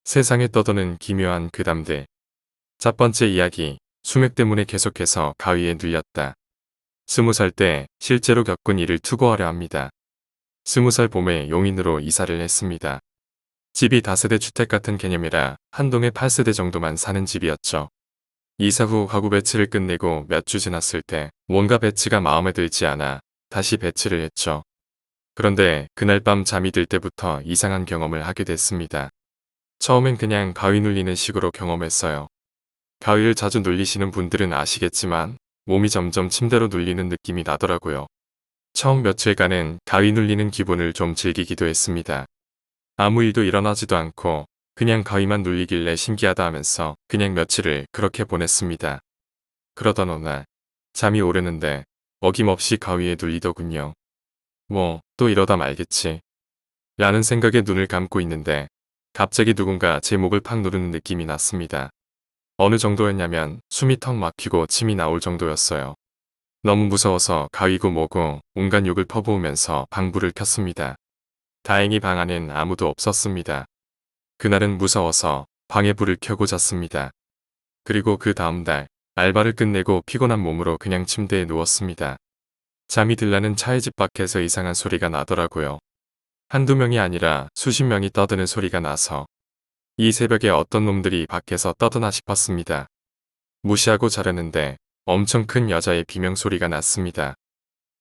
세상에 떠도는 기묘한 괴담들. 첫 번째 이야기, 수맥 때문에 계속해서 가위에 눌렸다. 20살 때 실제로 겪은 일을 투고하려 합니다. 20살 봄에 용인으로 이사를 했습니다. 집이 다세대 주택 같은 개념이라 한 동에 8세대 정도만 사는 집이었죠. 이사 후 가구 배치를 끝내고 몇 주 지났을 때 뭔가 배치가 마음에 들지 않아 다시 배치를 했죠. 그런데 그날 밤 잠이 들 때부터 이상한 경험을 하게 됐습니다. 처음엔 그냥 가위 눌리는 식으로 경험했어요. 가위를 자주 눌리시는 분들은 아시겠지만 몸이 점점 침대로 눌리는 느낌이 나더라고요. 처음 며칠간은 가위 눌리는 기분을 좀 즐기기도 했습니다. 아무 일도 일어나지도 않고 그냥 가위만 눌리길래 신기하다 하면서 그냥 며칠을 그렇게 보냈습니다. 그러던 어느 날 잠이 오르는데 어김없이 가위에 눌리더군요. 뭐 또 이러다 말겠지 라는 생각에 눈을 감고 있는데 갑자기 누군가 제 목을 팍 누르는 느낌이 났습니다. 어느 정도였냐면 숨이 턱 막히고 침이 나올 정도였어요. 너무 무서워서 가위고 뭐고 온갖 욕을 퍼부으면서 방불을 켰습니다. 다행히 방 안엔 아무도 없었습니다. 그날은 무서워서 방에 불을 켜고 잤습니다. 그리고 그 다음날 알바를 끝내고 피곤한 몸으로 그냥 침대에 누웠습니다. 잠이 들라는 차의 집 밖에서 이상한 소리가 나더라고요. 한두 명이 아니라 수십 명이 떠드는 소리가 나서 이 새벽에 어떤 놈들이 밖에서 떠드나 싶었습니다. 무시하고 자려는데 엄청 큰 여자의 비명소리가 났습니다.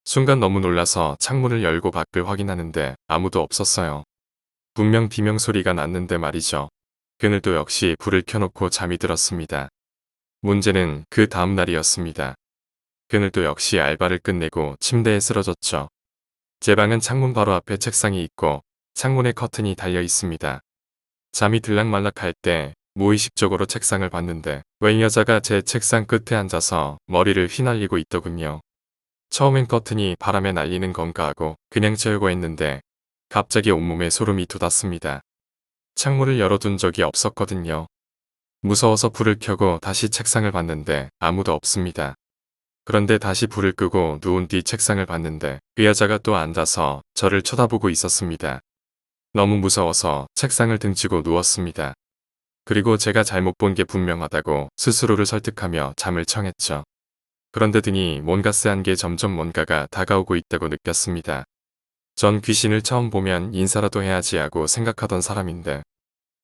순간 너무 놀라서 창문을 열고 밖을 확인하는데 아무도 없었어요. 분명 비명소리가 났는데 말이죠. 그늘도 역시 불을 켜놓고 잠이 들었습니다. 문제는 그 다음 날이었습니다. 그늘도 역시 알바를 끝내고 침대에 쓰러졌죠. 제 방은 창문 바로 앞에 책상이 있고 창문에 커튼이 달려 있습니다. 잠이 들락말락할 때 무의식적으로 책상을 봤는데 웬 여자가 제 책상 끝에 앉아서 머리를 휘날리고 있더군요. 처음엔 커튼이 바람에 날리는 건가 하고 그냥 재우고 했는데 갑자기 온몸에 소름이 돋았습니다. 창문을 열어둔 적이 없었거든요. 무서워서 불을 켜고 다시 책상을 봤는데 아무도 없습니다. 그런데 다시 불을 끄고 누운 뒤 책상을 봤는데 그 여자가 또 앉아서 저를 쳐다보고 있었습니다. 너무 무서워서 책상을 등지고 누웠습니다. 그리고 제가 잘못 본 게 분명하다고 스스로를 설득하며 잠을 청했죠. 그런데 등이 뭔가 쎄한 게 점점 뭔가가 다가오고 있다고 느꼈습니다. 전 귀신을 처음 보면 인사라도 해야지 하고 생각하던 사람인데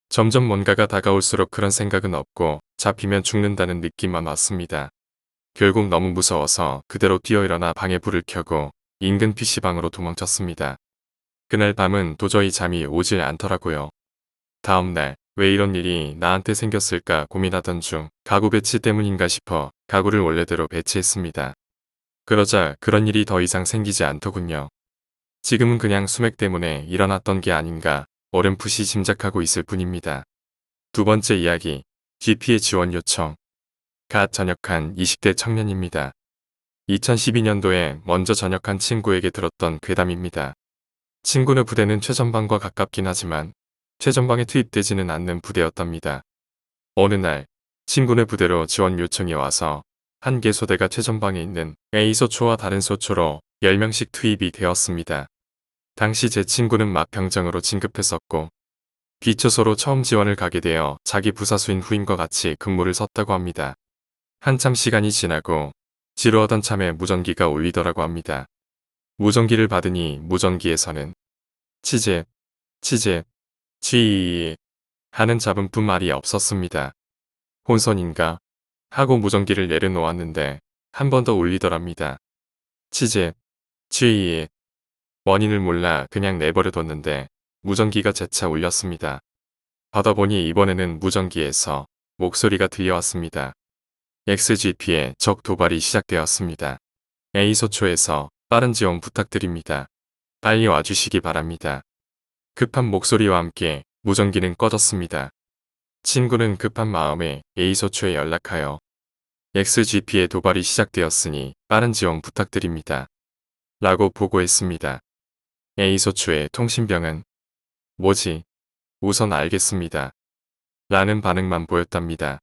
점점 뭔가가 다가올수록 그런 생각은 없고 잡히면 죽는다는 느낌만 왔습니다. 결국 너무 무서워서 그대로 뛰어일어나 방에 불을 켜고 인근 PC방으로 도망쳤습니다. 그날 밤은 도저히 잠이 오질 않더라고요. 다음날 왜 이런 일이 나한테 생겼을까 고민하던 중 가구 배치 때문인가 싶어 가구를 원래대로 배치했습니다. 그러자 그런 일이 더 이상 생기지 않더군요. 지금은 그냥 수맥 때문에 일어났던 게 아닌가 어렴풋이 짐작하고 있을 뿐입니다. 두 번째 이야기, GP의 지원 요청. 갓 전역한 20대 청년입니다. 2012년도에 먼저 전역한 친구에게 들었던 괴담입니다. 친구네 부대는 최전방과 가깝긴 하지만 최전방에 투입되지는 않는 부대였답니다. 어느 날 친구네 부대로 지원 요청이 와서 한 개 소대가 최전방에 있는 A소초와 다른 소초로 10명씩 투입이 되었습니다. 당시 제 친구는 막 병장으로 진급했었고 B초소로 처음 지원을 가게 되어 자기 부사수인 후임과 같이 근무를 섰다고 합니다. 한참 시간이 지나고 지루하던 참에 무전기가 울리더라고 합니다. 무전기를 받으니 무전기에서는 치제, 쥐 하는 잡음뿐 말이 없었습니다. 혼선인가 하고 무전기를 내려놓았는데 한 번 더 울리더랍니다. 치제, 쥐 원인을 몰라 그냥 내버려뒀는데 무전기가 재차 울렸습니다. 받아보니 이번에는 무전기에서 목소리가 들려왔습니다. XGP의 적 도발이 시작되었습니다. A소초에서 빠른 지원 부탁드립니다. 빨리 와주시기 바랍니다. 급한 목소리와 함께 무전기는 꺼졌습니다. 친구는 급한 마음에 A소초에 연락하여 XGP의 도발이 시작되었으니 빠른 지원 부탁드립니다. 라고 보고했습니다. A소초의 통신병은 뭐지? 우선 알겠습니다. 라는 반응만 보였답니다.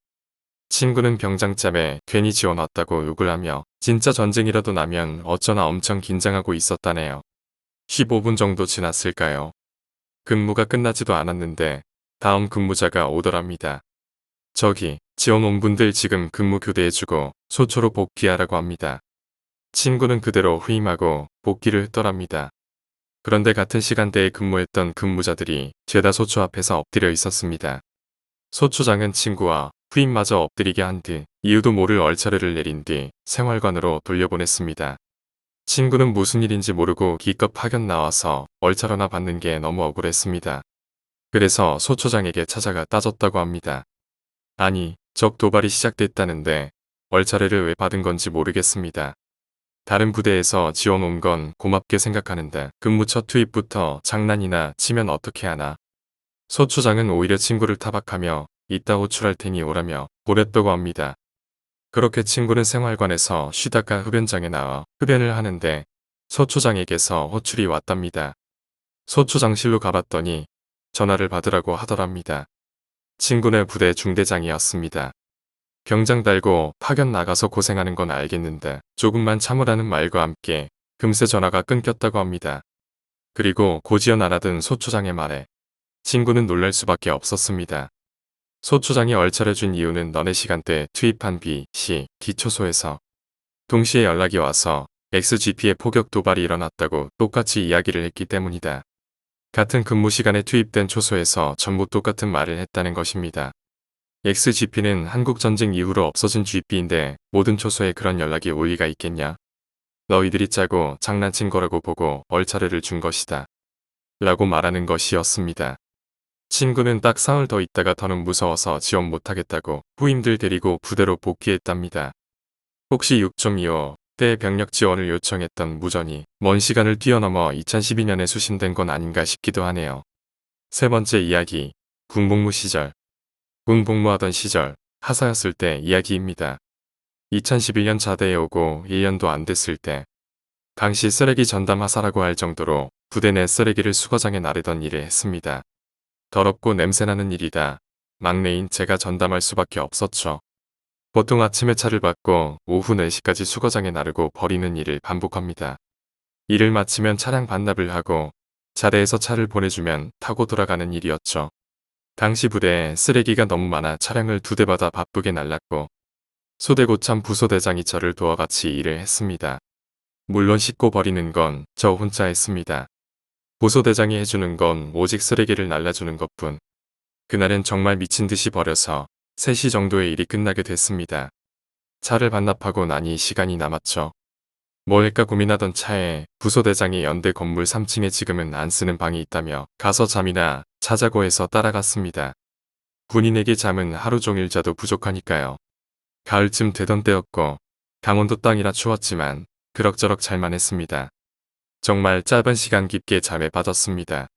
친구는 병장짬에 괜히 지원 왔다고 욕을 하며 진짜 전쟁이라도 나면 어쩌나 엄청 긴장하고 있었다네요. 15분 정도 지났을까요? 근무가 끝나지도 않았는데 다음 근무자가 오더랍니다. 저기, 지원 온 분들 지금 근무 교대해주고 소초로 복귀하라고 합니다. 친구는 그대로 후임하고 복귀를 했더랍니다. 그런데 같은 시간대에 근무했던 근무자들이 죄다 소초 앞에서 엎드려 있었습니다. 소초장은 친구와 후임마저 엎드리게 한 뒤 이유도 모를 얼차려를 내린 뒤 생활관으로 돌려보냈습니다. 친구는 무슨 일인지 모르고 기껏 파견 나와서 얼차려나 받는 게 너무 억울했습니다. 그래서 소초장에게 찾아가 따졌다고 합니다. 아니, 적 도발이 시작됐다는데 얼차려를 왜 받은 건지 모르겠습니다. 다른 부대에서 지원 온 건 고맙게 생각하는데 근무 첫 투입부터 장난이나 치면 어떻게 하나. 소초장은 오히려 친구를 타박하며 이따 호출할 테니 오라며 보냈다고 합니다. 그렇게 친구는 생활관에서 쉬다가 흡연장에 나와 흡연을 하는데 소초장에게서 호출이 왔답니다. 소초장실로 가봤더니 전화를 받으라고 하더랍니다. 친구는 부대 중대장이었습니다. 병장 달고 파견 나가서 고생하는 건 알겠는데 조금만 참으라는 말과 함께 금세 전화가 끊겼다고 합니다. 그리고 고지연 알아든 소초장의 말에 친구는 놀랄 수밖에 없었습니다. 소초장이 얼차려준 이유는 너네 시간대 투입한 B, C, D 초소에서 동시에 연락이 와서 XGP의 포격 도발이 일어났다고 똑같이 이야기를 했기 때문이다. 같은 근무 시간에 투입된 초소에서 전부 똑같은 말을 했다는 것입니다. XGP는 한국전쟁 이후로 없어진 GP인데 모든 초소에 그런 연락이 올 리가 있겠냐? 너희들이 짜고 장난친 거라고 보고 얼차려를 준 것이다. 라고 말하는 것이었습니다. 친구는 딱 사흘 더 있다가 더는 무서워서 지원 못하겠다고 후임들 데리고 부대로 복귀했답니다. 혹시 6.25 때 병력 지원을 요청했던 무전이 먼 시간을 뛰어넘어 2012년에 수신된 건 아닌가 싶기도 하네요. 세 번째 이야기, 군복무 시절. 군복무하던 시절, 하사였을 때 이야기입니다. 2011년 자대에 오고 1년도 안 됐을 때 당시 쓰레기 전담 하사라고 할 정도로 부대 내 쓰레기를 수거장에 나르던 일을 했습니다. 더럽고 냄새나는 일이다. 막내인 제가 전담할 수밖에 없었죠. 보통 아침에 차를 받고 오후 4시까지 수거장에 나르고 버리는 일을 반복합니다. 일을 마치면 차량 반납을 하고 자대에서 차를 보내주면 타고 돌아가는 일이었죠. 당시 부대에 쓰레기가 너무 많아 차량을 2대 받아 바쁘게 날랐고 소대고참 부소대장이 저를 도와 같이 일을 했습니다. 물론 씻고 버리는 건 저 혼자 했습니다. 부소대장이 해주는 건 오직 쓰레기를 날라주는 것뿐. 그날은 정말 미친 듯이 버려서 3시 정도에 일이 끝나게 됐습니다. 차를 반납하고 나니 시간이 남았죠. 뭐 할까 고민하던 차에 부소대장이 연대 건물 3층에 지금은 안 쓰는 방이 있다며 가서 잠이나 자자고 해서 따라갔습니다. 군인에게 잠은 하루 종일 자도 부족하니까요. 가을쯤 되던 때였고 강원도 땅이라 추웠지만 그럭저럭 잘만 했습니다. 정말 짧은 시간 깊게 잠에 빠졌습니다.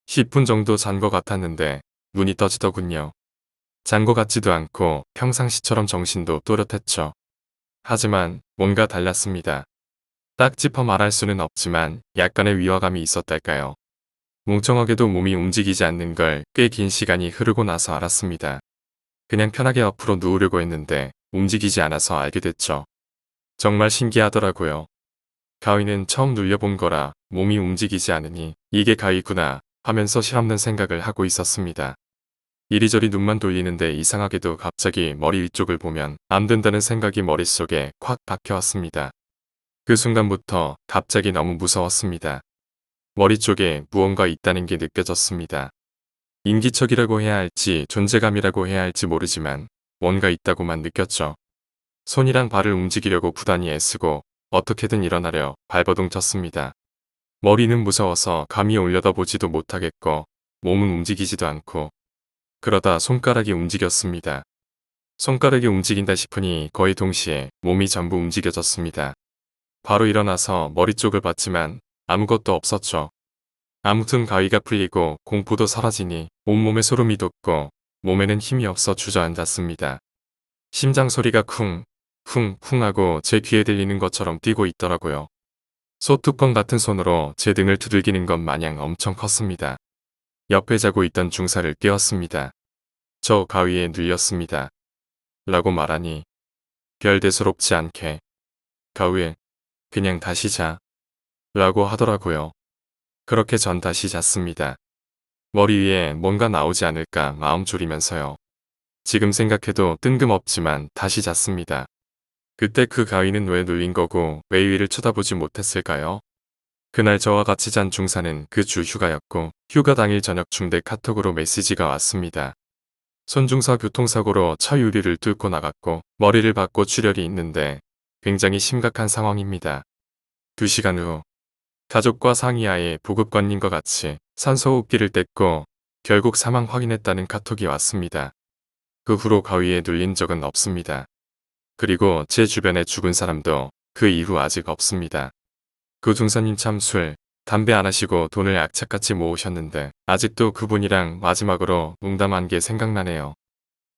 10분 정도 잔 것 같았는데 눈이 떠지더군요. 잔 것 같지도 않고 평상시처럼 정신도 또렷했죠. 하지만 뭔가 달랐습니다. 딱 짚어 말할 수는 없지만 약간의 위화감이 있었달까요. 뭉청하게도 몸이 움직이지 않는 걸 꽤 긴 시간이 흐르고 나서 알았습니다. 그냥 편하게 옆으로 누우려고 했는데 움직이지 않아서 알게 됐죠. 정말 신기하더라고요. 가위는 처음 눌려본 거라 몸이 움직이지 않으니 이게 가위구나 하면서 실없는 생각을 하고 있었습니다. 이리저리 눈만 돌리는데 이상하게도 갑자기 머리 위쪽을 보면 안 된다는 생각이 머릿속에 콱 박혀왔습니다. 그 순간부터 갑자기 너무 무서웠습니다. 머리 쪽에 무언가 있다는 게 느껴졌습니다. 인기척이라고 해야 할지 존재감이라고 해야 할지 모르지만 뭔가 있다고만 느꼈죠. 손이랑 발을 움직이려고 부단히 애쓰고 어떻게든 일어나려 발버둥 쳤습니다. 머리는 무서워서 감히 올려다보지도 못하겠고 몸은 움직이지도 않고 그러다 손가락이 움직였습니다. 손가락이 움직인다 싶으니 거의 동시에 몸이 전부 움직여졌습니다. 바로 일어나서 머리 쪽을 봤지만 아무것도 없었죠. 아무튼 가위가 풀리고 공포도 사라지니 온몸에 소름이 돋고 몸에는 힘이 없어 주저앉았습니다. 심장 소리가 쿵, 쿵, 쿵 하고 제 귀에 들리는 것처럼 뛰고 있더라고요. 소뚜껑 같은 손으로 제 등을 두들기는 것 마냥 엄청 컸습니다. 옆에 자고 있던 중사를 깨웠습니다. 저 가위에 눌렸습니다. 라고 말하니 별 대수롭지 않게 가위에 그냥 다시 자 라고 하더라고요. 그렇게 전 다시 잤습니다. 머리 위에 뭔가 나오지 않을까 마음 졸이면서요. 지금 생각해도 뜬금없지만 다시 잤습니다. 그때 그 가위는 왜 눌린 거고 왜 위를 쳐다보지 못했을까요? 그날 저와 같이 잔 중사는 그 주 휴가였고 휴가 당일 저녁 중대 카톡으로 메시지가 왔습니다. 손중사 교통사고로 차 유리를 뚫고 나갔고 머리를 박고 출혈이 있는데 굉장히 심각한 상황입니다. 2시간 후 가족과 상의하에 보급관님과 같이 산소호흡기를 뗐고 결국 사망 확인했다는 카톡이 왔습니다. 그 후로 가위에 눌린 적은 없습니다. 그리고 제 주변에 죽은 사람도 그 이후 아직 없습니다. 그 중사님 참 술, 담배 안 하시고 돈을 악착같이 모으셨는데 아직도 그분이랑 마지막으로 농담한 게 생각나네요.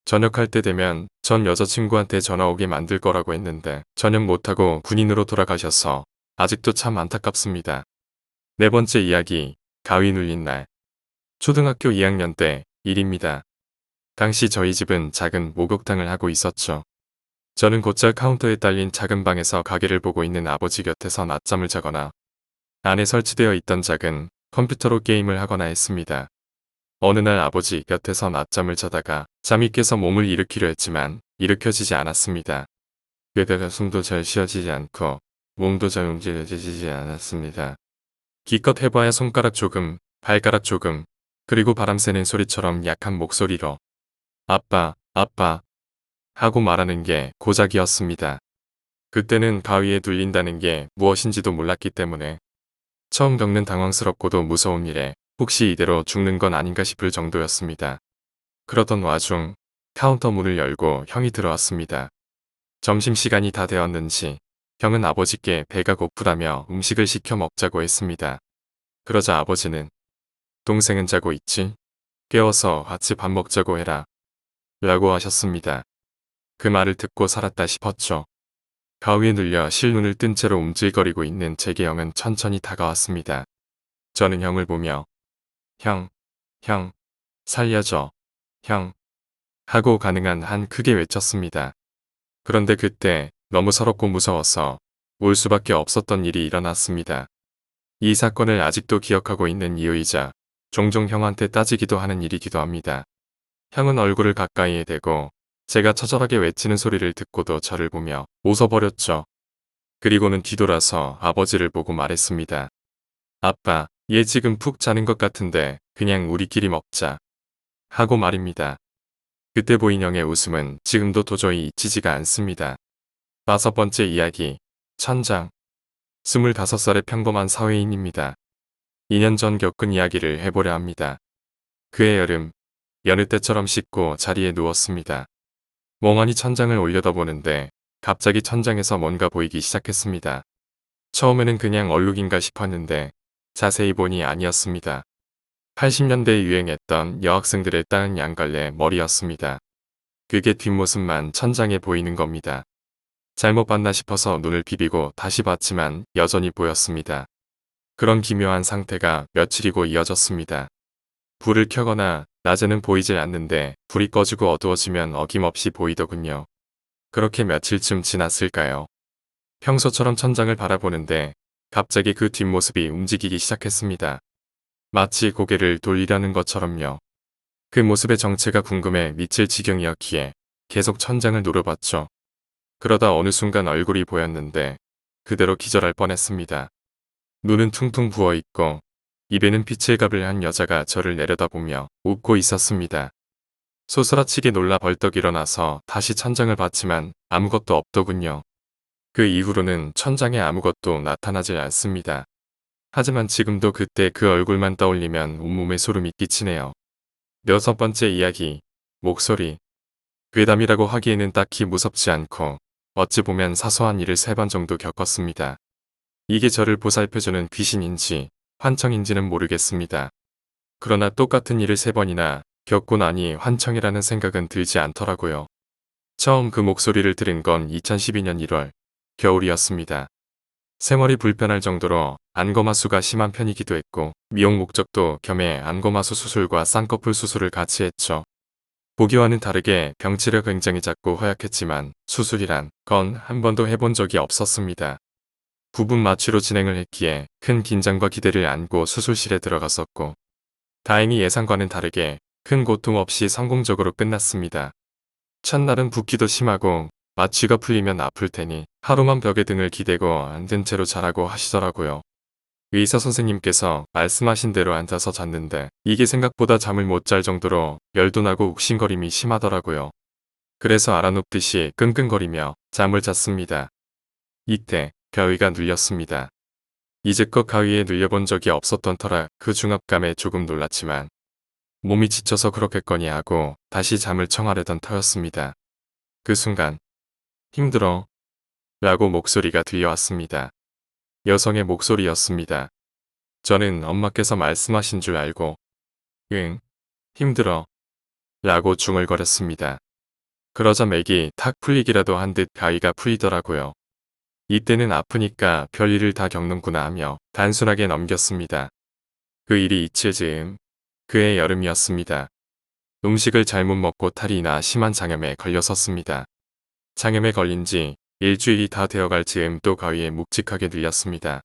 전역할 때 되면 전 여자친구한테 전화 오게 만들 거라고 했는데 전역 못하고 군인으로 돌아가셔서 아직도 참 안타깝습니다. 네 번째 이야기, 가위 눌린 날. 초등학교 2학년 때 일입니다. 당시 저희 집은 작은 목욕탕을 하고 있었죠. 저는 곧잘 카운터에 딸린 작은 방에서 가게를 보고 있는 아버지 곁에서 낮잠을 자거나 안에 설치되어 있던 작은 컴퓨터로 게임을 하거나 했습니다. 어느 날 아버지 곁에서 낮잠을 자다가 잠이 깨서 몸을 일으키려 했지만 일으켜지지 않았습니다. 게다가 숨도 잘 쉬어지지 않고 몸도 잘 움직여지지 않았습니다. 기껏 해봐야 손가락 조금, 발가락 조금, 그리고 바람 새는 소리처럼 약한 목소리로 아빠, 아빠 하고 말하는 게 고작이었습니다. 그때는 가위에 눌린다는 게 무엇인지도 몰랐기 때문에 처음 겪는 당황스럽고도 무서운 일에 혹시 이대로 죽는 건 아닌가 싶을 정도였습니다. 그러던 와중 카운터 문을 열고 형이 들어왔습니다. 점심시간이 다 되었는지 형은 아버지께 배가 고프다며 음식을 시켜 먹자고 했습니다. 그러자 아버지는 동생은 자고 있지? 깨워서 같이 밥 먹자고 해라. 라고 하셨습니다. 그 말을 듣고 살았다 싶었죠. 가위에 눌려 실눈을 뜬 채로 움찔거리고 있는 제게 형은 천천히 다가왔습니다. 저는 형을 보며 형, 살려줘, 형 하고 가능한 한 크게 외쳤습니다. 그런데 그때 너무 서럽고 무서워서 울 수밖에 없었던 일이 일어났습니다. 이 사건을 아직도 기억하고 있는 이유이자 종종 형한테 따지기도 하는 일이기도 합니다. 형은 얼굴을 가까이에 대고 제가 처절하게 외치는 소리를 듣고도 저를 보며 웃어버렸죠. 그리고는 뒤돌아서 아버지를 보고 말했습니다. 아빠, 얘 지금 푹 자는 것 같은데 그냥 우리끼리 먹자. 하고 말입니다. 그때 보인 형의 웃음은 지금도 도저히 잊히지가 않습니다. 5번째 이야기, 천장. 25살의 평범한 사회인입니다. 2년 전 겪은 이야기를 해보려 합니다. 그해 여름, 여느 때처럼 씻고 자리에 누웠습니다. 멍하니 천장을 올려다보는데 갑자기 천장에서 뭔가 보이기 시작했습니다. 처음에는 그냥 얼룩인가 싶었는데 자세히 보니 아니었습니다. 80년대에 유행했던 여학생들의 따은 양갈래 머리였습니다. 그게 뒷모습만 천장에 보이는 겁니다. 잘못 봤나 싶어서 눈을 비비고 다시 봤지만 여전히 보였습니다. 그런 기묘한 상태가 며칠이고 이어졌습니다. 불을 켜거나 낮에는 보이질 않는데 불이 꺼지고 어두워지면 어김없이 보이더군요. 그렇게 며칠쯤 지났을까요? 평소처럼 천장을 바라보는데 갑자기 그 뒷모습이 움직이기 시작했습니다. 마치 고개를 돌리려는 것처럼요. 그 모습의 정체가 궁금해 미칠 지경이었기에 계속 천장을 노려봤죠. 그러다 어느 순간 얼굴이 보였는데 그대로 기절할 뻔했습니다. 눈은 퉁퉁 부어있고 입에는 피칠갑을 한 여자가 저를 내려다보며 웃고 있었습니다. 소스라치게 놀라 벌떡 일어나서 다시 천장을 봤지만 아무것도 없더군요. 그 이후로는 천장에 아무것도 나타나질 않습니다. 하지만 지금도 그때 그 얼굴만 떠올리면 온몸에 소름이 끼치네요. 6번째 이야기, 목소리. 괴담이라고 하기에는 딱히 무섭지 않고 어찌 보면 사소한 일을 3번 정도 겪었습니다. 이게 저를 보살펴주는 귀신인지 환청인지는 모르겠습니다. 그러나 똑같은 일을 3번이나 겪고 나니 환청이라는 생각은 들지 않더라고요. 처음 그 목소리를 들은 건 2012년 1월, 겨울이었습니다. 생활이 불편할 정도로 안검하수가 심한 편이기도 했고 미용 목적도 겸해 안검하수 수술과 쌍꺼풀 수술을 같이 했죠. 보기와는 다르게 병치료 굉장히 작고 허약했지만 수술이란 건 한 번도 해본 적이 없었습니다. 부분 마취로 진행을 했기에 큰 긴장과 기대를 안고 수술실에 들어갔었고 다행히 예상과는 다르게 큰 고통 없이 성공적으로 끝났습니다. 첫날은 붓기도 심하고 마취가 풀리면 아플 테니 하루만 벽에 등을 기대고 앉은 채로 자라고 하시더라고요. 의사 선생님께서 말씀하신 대로 앉아서 잤는데 이게 생각보다 잠을 못 잘 정도로 열도 나고 욱신거림이 심하더라고요. 그래서 알아눕듯이 끙끙거리며 잠을 잤습니다. 이때 가위가 눌렸습니다. 이제껏 가위에 눌려본 적이 없었던 터라 그 중압감에 조금 놀랐지만 몸이 지쳐서 그렇겠거니 하고 다시 잠을 청하려던 터였습니다. 그 순간 힘들어 라고 목소리가 들려왔습니다. 여성의 목소리였습니다. 저는 엄마께서 말씀하신 줄 알고 응, 힘들어 라고 중얼거렸습니다. 그러자 맥이 탁 풀리기라도 한 듯 가위가 풀리더라고요. 이때는 아프니까 별일을 다 겪는구나 하며 단순하게 넘겼습니다. 그 일이 이틀 즈음 그해 여름이었습니다. 음식을 잘못 먹고 탈이 나 심한 장염에 걸렸었습니다. 장염에 걸린 지 일주일이 다 되어갈 즈음 또 가위에 묵직하게 눌렸습니다.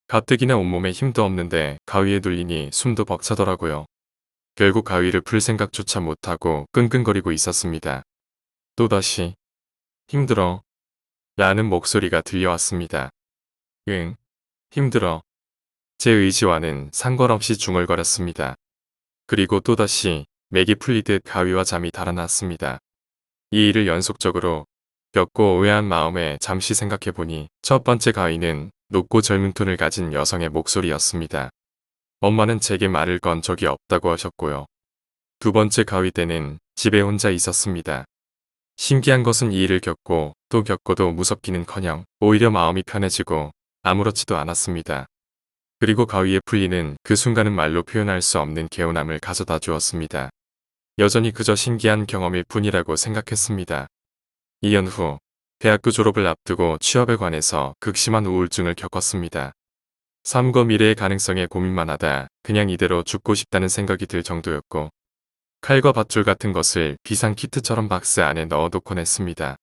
가뜩이나 온몸에 힘도 없는데 가위에 눌리니 숨도 벅차더라고요. 결국 가위를 풀 생각조차 못하고 끙끙거리고 있었습니다. 또다시 힘들어 라는 목소리가 들려왔습니다. 응, 힘들어. 제 의지와는 상관없이 중얼거렸습니다. 그리고 또다시 맥이 풀리듯 가위와 잠이 달아났습니다. 이 일을 연속적으로 겪고 의아한 마음에 잠시 생각해보니 첫 번째 가위는 높고 젊은 톤을 가진 여성의 목소리였습니다. 엄마는 제게 말을 건 적이 없다고 하셨고요. 두 번째 가위 때는 집에 혼자 있었습니다. 신기한 것은 이 일을 겪고 또 겪고도 무섭기는커녕 오히려 마음이 편해지고 아무렇지도 않았습니다. 그리고 가위에 풀리는 그 순간은 말로 표현할 수 없는 개운함을 가져다 주었습니다. 여전히 그저 신기한 경험일 뿐이라고 생각했습니다. 2년 후 대학교 졸업을 앞두고 취업에 관해서 극심한 우울증을 겪었습니다. 삶과 미래의 가능성에 고민만 하다 그냥 이대로 죽고 싶다는 생각이 들 정도였고 칼과 밧줄 같은 것을 비상키트처럼 박스 안에 넣어놓곤 했습니다.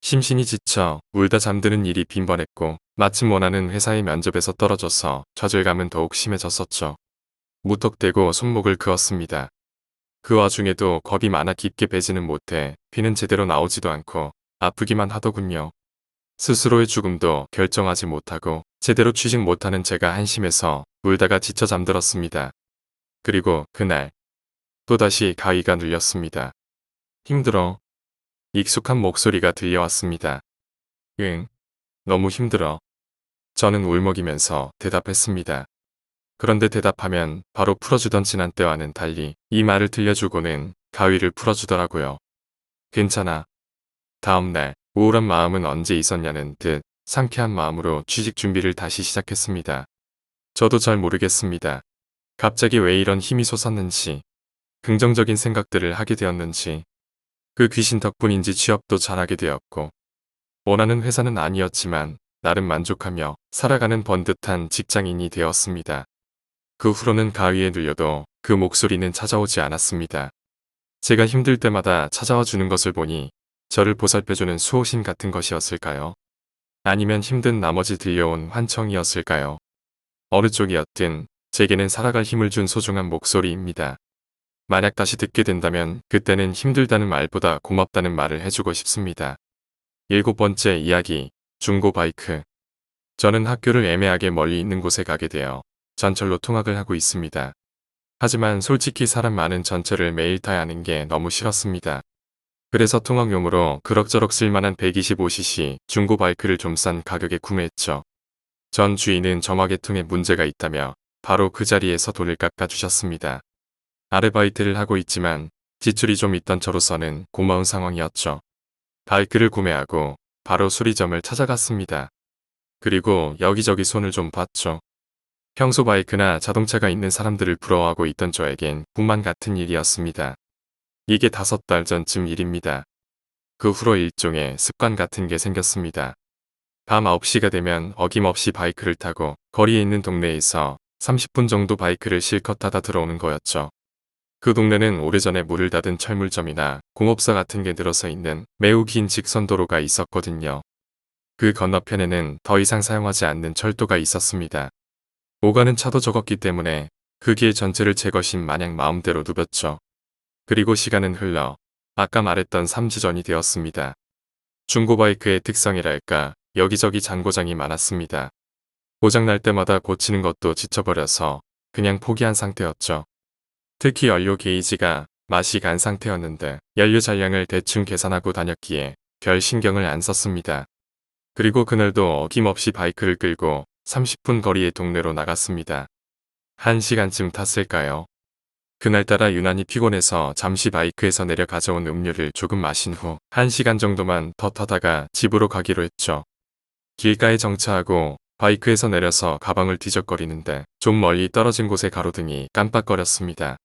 심신이 지쳐 울다 잠드는 일이 빈번했고 마침 원하는 회사의 면접에서 떨어져서 좌절감은 더욱 심해졌었죠. 무턱대고 손목을 그었습니다. 그 와중에도 겁이 많아 깊게 베지는 못해 피는 제대로 나오지도 않고 아프기만 하더군요. 스스로의 죽음도 결정하지 못하고 제대로 취직 못하는 제가 한심해서 울다가 지쳐 잠들었습니다. 그리고 그날 또다시 가위가 눌렸습니다. 힘들어. 익숙한 목소리가 들려왔습니다. 응, 너무 힘들어. 저는 울먹이면서 대답했습니다. 그런데 대답하면 바로 풀어주던 지난 때와는 달리 이 말을 들려주고는 가위를 풀어주더라고요. 괜찮아. 다음 날 우울한 마음은 언제 있었냐는 듯 상쾌한 마음으로 취직 준비를 다시 시작했습니다. 저도 잘 모르겠습니다. 갑자기 왜 이런 힘이 솟았는지, 긍정적인 생각들을 하게 되었는지, 그 귀신 덕분인지 취업도 잘하게 되었고, 원하는 회사는 아니었지만 나름 만족하며 살아가는 번듯한 직장인이 되었습니다. 그 후로는 가위에 눌려도 그 목소리는 찾아오지 않았습니다. 제가 힘들 때마다 찾아와 주는 것을 보니 저를 보살펴주는 수호신 같은 것이었을까요? 아니면 힘든 나머지 들려온 환청이었을까요? 어느 쪽이었든 제게는 살아갈 힘을 준 소중한 목소리입니다. 만약 다시 듣게 된다면 그때는 힘들다는 말보다 고맙다는 말을 해주고 싶습니다. 7번째 이야기, 중고 바이크. 저는 학교를 애매하게 멀리 있는 곳에 가게 되어 전철로 통학을 하고 있습니다. 하지만 솔직히 사람 많은 전철을 매일 타야 하는 게 너무 싫었습니다. 그래서 통학용으로 그럭저럭 쓸만한 125cc 중고 바이크를 좀 싼 가격에 구매했죠. 전 주인은 점화계통에 문제가 있다며 바로 그 자리에서 돈을 깎아주셨습니다. 아르바이트를 하고 있지만 지출이 좀 있던 저로서는 고마운 상황이었죠. 바이크를 구매하고 바로 수리점을 찾아갔습니다. 그리고 여기저기 손을 좀 봤죠. 평소 바이크나 자동차가 있는 사람들을 부러워하고 있던 저에겐 꿈만 같은 일이었습니다. 이게 5달 전쯤 일입니다. 그 후로 일종의 습관 같은 게 생겼습니다. 밤 9시가 되면 어김없이 바이크를 타고 거리에 있는 동네에서 30분 정도 바이크를 실컷 타다 들어오는 거였죠. 그 동네는 오래전에 물을 닫은 철물점이나 공업사 같은 게 늘어서 있는 매우 긴 직선도로가 있었거든요. 그 건너편에는 더 이상 사용하지 않는 철도가 있었습니다. 오가는 차도 적었기 때문에 그 길 전체를 제 것인 마냥 마음대로 누볐죠. 그리고 시간은 흘러 아까 말했던 3주 전이 되었습니다. 중고바이크의 특성이랄까 여기저기 잔고장이 많았습니다. 고장날 때마다 고치는 것도 지쳐버려서 그냥 포기한 상태였죠. 특히 연료 게이지가 맛이 간 상태였는데 연료 잔량을 대충 계산하고 다녔기에 별 신경을 안 썼습니다. 그리고 그날도 어김없이 바이크를 끌고 30분 거리의 동네로 나갔습니다. 1시간쯤 탔을까요? 그날따라 유난히 피곤해서 잠시 바이크에서 내려 가져온 음료를 조금 마신 후 1시간 정도만 더 타다가 집으로 가기로 했죠. 길가에 정차하고 바이크에서 내려서 가방을 뒤적거리는데 좀 멀리 떨어진 곳의 가로등이 깜빡거렸습니다.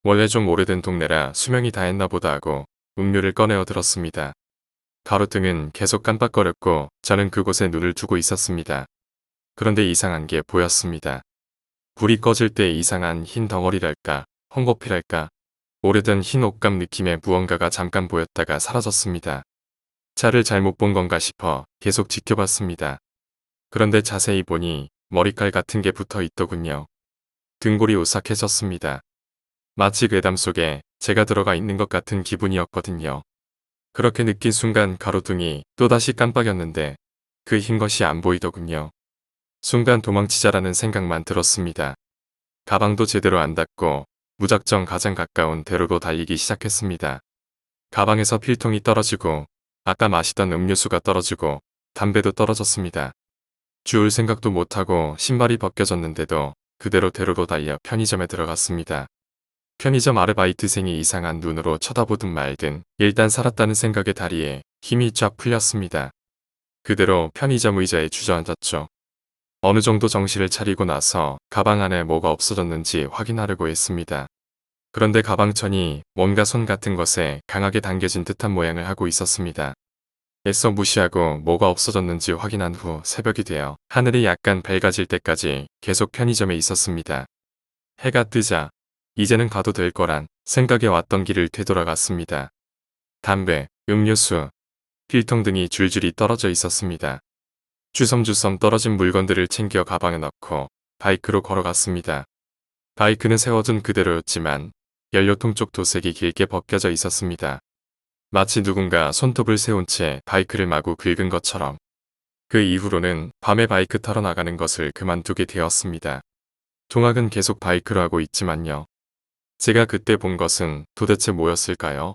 원래 좀 오래된 동네라 수명이 다했나 보다 하고 음료를 꺼내어 들었습니다. 가로등은 계속 깜빡거렸고 저는 그곳에 눈을 두고 있었습니다. 그런데 이상한 게 보였습니다. 불이 꺼질 때 이상한 흰 덩어리랄까, 헝겊이랄까, 오래된 흰 옷감 느낌의 무언가가 잠깐 보였다가 사라졌습니다. 차를 잘못 본 건가 싶어 계속 지켜봤습니다. 그런데 자세히 보니 머리칼 같은 게 붙어 있더군요. 등골이 오싹해졌습니다. 마치 괴담 속에 제가 들어가 있는 것 같은 기분이었거든요. 그렇게 느낀 순간 가로등이 또다시 깜빡였는데 그 흰 것이 안 보이더군요. 순간 도망치자라는 생각만 들었습니다. 가방도 제대로 안 닫고 무작정 가장 가까운 대로로 달리기 시작했습니다. 가방에서 필통이 떨어지고 아까 마시던 음료수가 떨어지고 담배도 떨어졌습니다. 주울 생각도 못하고 신발이 벗겨졌는데도 그대로 대로로 달려 편의점에 들어갔습니다. 편의점 아르바이트생이 이상한 눈으로 쳐다보든 말든 일단 살았다는 생각에 다리에 힘이 쫙 풀렸습니다. 그대로 편의점 의자에 주저앉았죠. 어느 정도 정신을 차리고 나서 가방 안에 뭐가 없어졌는지 확인하려고 했습니다. 그런데 가방천이 뭔가 손 같은 것에 강하게 당겨진 듯한 모양을 하고 있었습니다. 애써 무시하고 뭐가 없어졌는지 확인한 후 새벽이 되어 하늘이 약간 밝아질 때까지 계속 편의점에 있었습니다. 해가 뜨자 이제는 가도 될 거란 생각에 왔던 길을 되돌아갔습니다. 담배, 음료수, 필통 등이 줄줄이 떨어져 있었습니다. 주섬주섬 떨어진 물건들을 챙겨 가방에 넣고 바이크로 걸어갔습니다. 바이크는 세워둔 그대로였지만 연료통 쪽 도색이 길게 벗겨져 있었습니다. 마치 누군가 손톱을 세운 채 바이크를 마구 긁은 것처럼. 그 이후로는 밤에 바이크 타러 나가는 것을 그만두게 되었습니다. 통학은 계속 바이크로 하고 있지만요. 제가 그때 본 것은 도대체 뭐였을까요?